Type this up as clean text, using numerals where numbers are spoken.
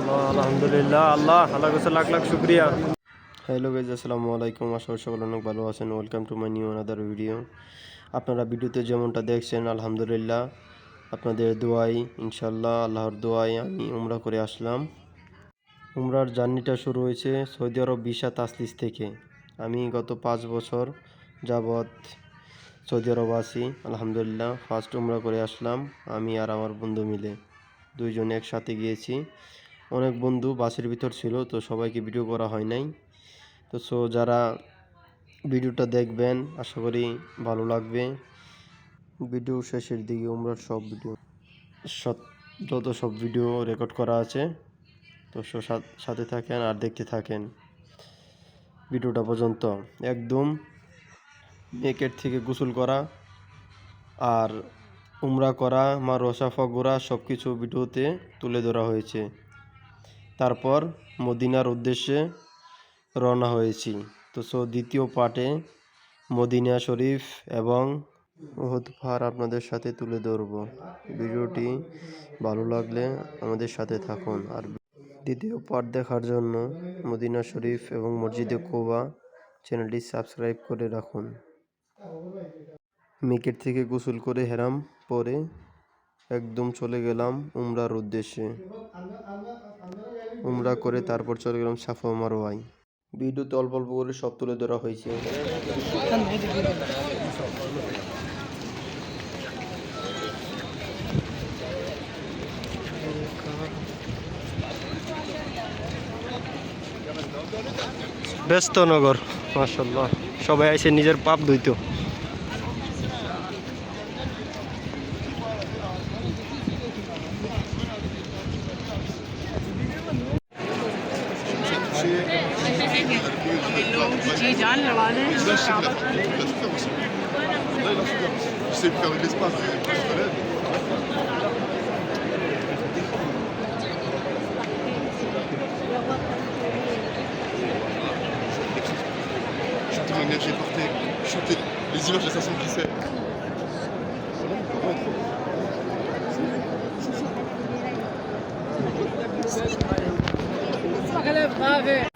মাশাআল্লাহ, আলহামদুলিল্লাহ। আল্লাহ কাছে লাখ লাখ শুকরিয়া। হ্যালো গাইজ, আসসালামু আলাইকুম। আশা করি সকলে অনেক ভালো আছেন। Welcome to my new another video. আপনারা ভিডিওতে যেমনটা দেখছেন, আলহামদুলিল্লাহ আপনাদের দোয়াই, ইনশাল্লাহ আল্লাহর দোয়াই আমি উমরা করে আসলাম। উমরার জার্নিটা শুরু হয়েছে সৌদি আরব ভিসা তাসলিস থেকে। আমি গত 5 বছর যাবৎ সৌদি আরব আছি। আলহামদুলিল্লাহ ফার্স্ট উমরা করে আসলাম আমি আর আমার বন্ধু মিলে, দুইজন একসাথে গিয়েছি। অনেক বন্ধু বাসের ভিতর ছিল, তো সবাইকে ভিডিও করা হয় নাই। তো যারা ভিডিওটা দেখবেন আশা করি ভালো লাগবে। ভিডিও শেষের দিকে উমরার যত সব ভিডিও রেকর্ড করা আছে, তো সাথে থাকেন আর দেখতে থাকেন ভিডিওটা পর্যন্ত। একদম মেকেট থেকে গোসল করা আর উমরা করা, রসাফা ঘোরা সব কিছু ভিডিওতে তুলে ধরা হয়েছে। তারপর মদিনার উদ্দেশ্যে রওনা হয়েছি। তো দ্বিতীয় পার্টে মদিনা শরীফ এবং উহুদ পাহাড় আপনাদের সাথে তুলে ধরব। ভিডিওটি ভালো লাগলে আমাদের সাথে থাকুন। আর দ্বিতীয় পার্ট দেখার জন্য মদিনা শরীফ এবং মসজিদে কুবা চ্যানেলটি সাবস্ক্রাইব করে রাখুন। মিকেট থেকে গোসল করে হেরাম পরে একদম চলে গেলাম উমরার উদ্দেশ্যে। উমরা করে তারপর চলে গেলাম সাফা মারওয়ায়। ভিডিওতে অল্প অল্প করে সব তুলে ধরা হয়েছে। ব্যস্ত নগর, মাশাআল্লাহ সবাই আইসে নিজের পাপ ধুইতো। जी जान लड़ा दें। Je sais faire de l'espace. Shooter l'énergie portée, shooter les images de 500 pixels. Bravo.